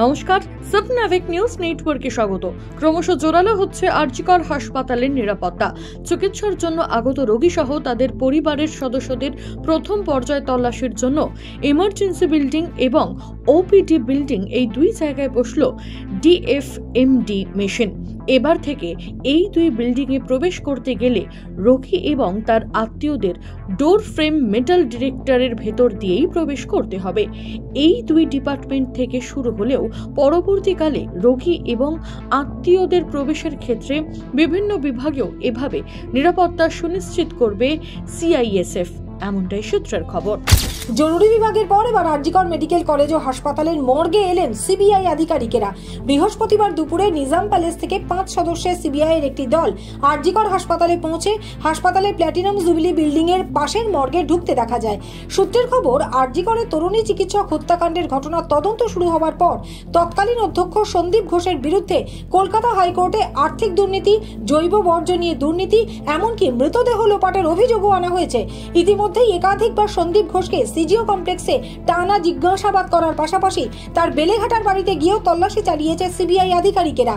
নমস্কার, সাবনাভিক নিউজ নেটওয়ার্কে স্বাগত। ক্রমশ জোরালো হচ্ছে আরজিকর হাসপাতালের নিরাপত্তা। চিকিৎসার জন্য আগত রোগী সহ তাদের পরিবারের সদস্যদের প্রথম পর্যায়ে তল্লাশির জন্য এমার্জেন্সি বিল্ডিং এবং ওপিডি বিল্ডিং এই দুই জায়গায় বসল ডিএফএমডি মেশিন। এবার থেকে এই দুই বিল্ডিংয়ে প্রবেশ করতে গেলে রোগী এবং তার আত্মীয়দের ডোর ফ্রেম মেটাল ডিটেক্টরের ভেতর দিয়েই প্রবেশ করতে হবে। এই দুই ডিপার্টমেন্ট থেকে শুরু হলেও পরবর্তীকালে রোগী এবং আত্মীয়দের প্রবেশের ক্ষেত্রে বিভিন্ন বিভাগেও এভাবে নিরাপত্তা সুনিশ্চিত করবে সিআইএসএফ, এমনটাই সূত্রের খবর। জরুরি বিভাগের পর এবার আরজিকর মেডিকেল কলেজ ও হাসপাতালের মর্গে এলেন সিবিআই আধিকারিকেরা। বৃহস্পতিবার দুপুরে নিজাম প্যালেস থেকে 5 সদস্যের সিবিআই এর একটি দল আরজিকর হাসপাতালে পৌঁছে হাসপাতালের প্ল্যাটিনাম জুবিলি বিল্ডিং এর পাশের মর্গে ঢুকতে দেখা যায়। সূত্রের খবর, আরজিকরের তরুণী চিকিৎসক হত্যাকাণ্ডের ঘটনার তদন্ত শুরু হওয়ার পর তৎকালীন অধ্যক্ষ সন্দীপ ঘোষের বিরুদ্ধে কলকাতা হাইকোর্টে আর্থিক দুর্নীতি, জৈব বর্জ্য নিয়ে দুর্নীতি, এমনকি মৃতদেহ লোপাটের অভিযোগও আনা হয়েছে। ইতিমধ্যেই একাধিকবার সন্দীপ ঘোষকে সিজিও কমপ্লেক্সে টানা জিজ্ঞাসাবাদ করার পাশাপাশি তার বেলেঘাটার বাড়িতে গিয়েও তল্লাশি চালিয়েছে সিবিআই আধিকারিকেরা।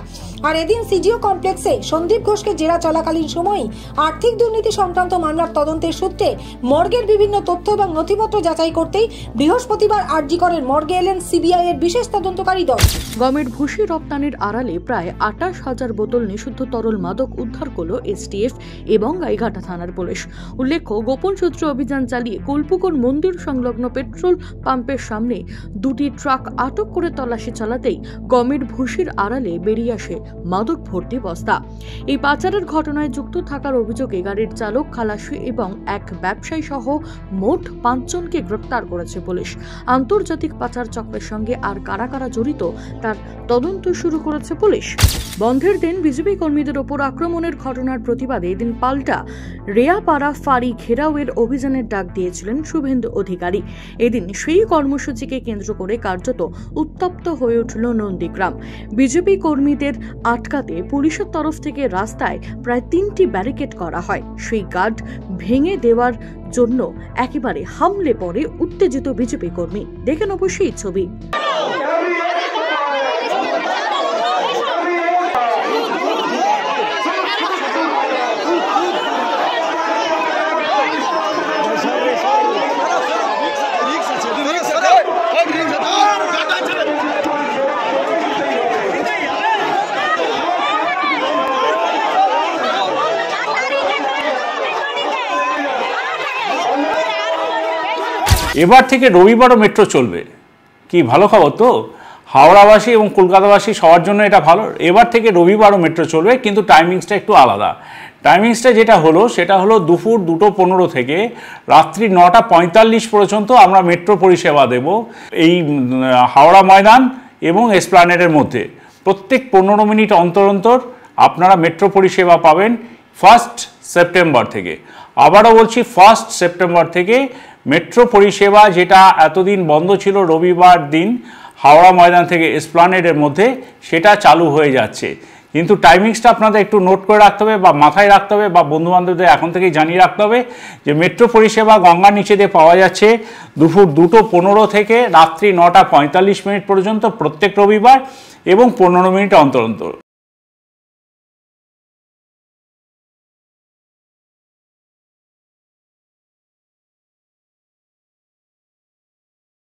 আর এদিন সিজিও কমপ্লেক্সে সন্দীপ ঘোষকে জেরা চলাকালীন সময়ই আর্থিক দুর্নীতি সংক্রান্ত মামলার তদন্তের সূত্রে মর্গের বিভিন্ন তথ্য এবং নথিপত্র যাচাই করতেই বৃহস্পতিবার আরজিকরের মর্গে এলেন সিবিআই এর বিশেষ তদন্তকারী দল। গমের ভুসি রপ্তানির আড়ালে প্রায় 28,000 বোতল নিষিদ্ধ তরল মাদক উদ্ধার করল এসটিএফ এবং গাইঘাটা থানার পুলিশ। উল্লেখ্য, গোপন সূত্রে অভিযান চালিয়ে কোলপুকুর মন্দির সংলগ্ন পেট্রোল পাম্পের সামনে দুটি ট্রাক আটক করে তল্লাশি চালাতেই গমের ভুসির আড়ালে বেরিয়ে আসে মাদক ভর্তি বস্তা। এই পাচারের ঘটনায় যুক্ত থাকার অভিযোগে গাড়ির চালক, খালাসি এবং এক ব্যবসায়ী সহ মোট 5 জনকে গ্রেপ্তার করেছে পুলিশ। আন্তর্জাতিক পাচার চক্রের সঙ্গে আর কারা কারা জড়িত তার তদন্ত শুরু করেছে পুলিশ। বন্ধের দিন বিজেপি কর্মীদের ওপর আক্রমণের ঘটনার প্রতিবাদে এদিন পাল্টা রেয়াপাড়া ফাঁড়ি ঘেরাওয়ের অভিযানের ডাক দিয়েছিলেন শুভেন্দু অধিকারী। এদিন সেই কর্মসূচিকে কেন্দ্র করে কার্যত উত্তপ্ত হয়ে উঠল নন্দীগ্রাম। বিজেপি কর্মীদের আটকাতে পুলিশের তরফ থেকে রাস্তায় প্রায় 3টি ব্যারিকেড করা হয়। সেই গার্ড ভেঙে দেওয়ার জন্য একেবারে হামলে পড়ে উত্তেজিত বিজেপি কর্মী। দেখেন অবশ্যই ছবি। এবার থেকে রবিবারও মেট্রো চলবে, কি ভালো খবর তো। হাওড়াবাসী এবং কলকাতাবাসী সবার জন্য এটা ভালো। এবার থেকে রবিবারও মেট্রো চলবে, কিন্তু টাইমিংসটা একটু আলাদা। টাইমিংসটা যেটা হলো সেটা হলো দুপুর 2:15 থেকে রাত্রি 9:45 পর্যন্ত আমরা মেট্রো পরিষেবা দেব এই হাওড়া ময়দান এবং এসপ্ল্যানেডের মধ্যে। প্রত্যেক 15 মিনিট অন্তর অন্তর আপনারা মেট্রো পরিষেবা পাবেন 1 সেপ্টেম্বর থেকে। আবারও বলছি, 1 সেপ্টেম্বর থেকে মেট্রো পরিষেবা, যেটা এতদিন বন্ধ ছিল রবিবার দিন হাওড়া ময়দান থেকে এসপ্ল্যানেডের মধ্যে, সেটা চালু হয়ে যাচ্ছে। কিন্তু টাইমিংসটা আপনাদের একটু নোট করে রাখতে হবে বা মাথায় রাখতে হবে বা বন্ধুবান্ধবদের এখন থেকেই জানিয়ে রাখতে হবে যে মেট্রো পরিষেবা গঙ্গার নিচে দিয়ে পাওয়া যাচ্ছে দুপুর 2:15 থেকে রাত্রি 9:45 পর্যন্ত প্রত্যেক রবিবার এবং 15 মিনিট অন্তর অন্তর।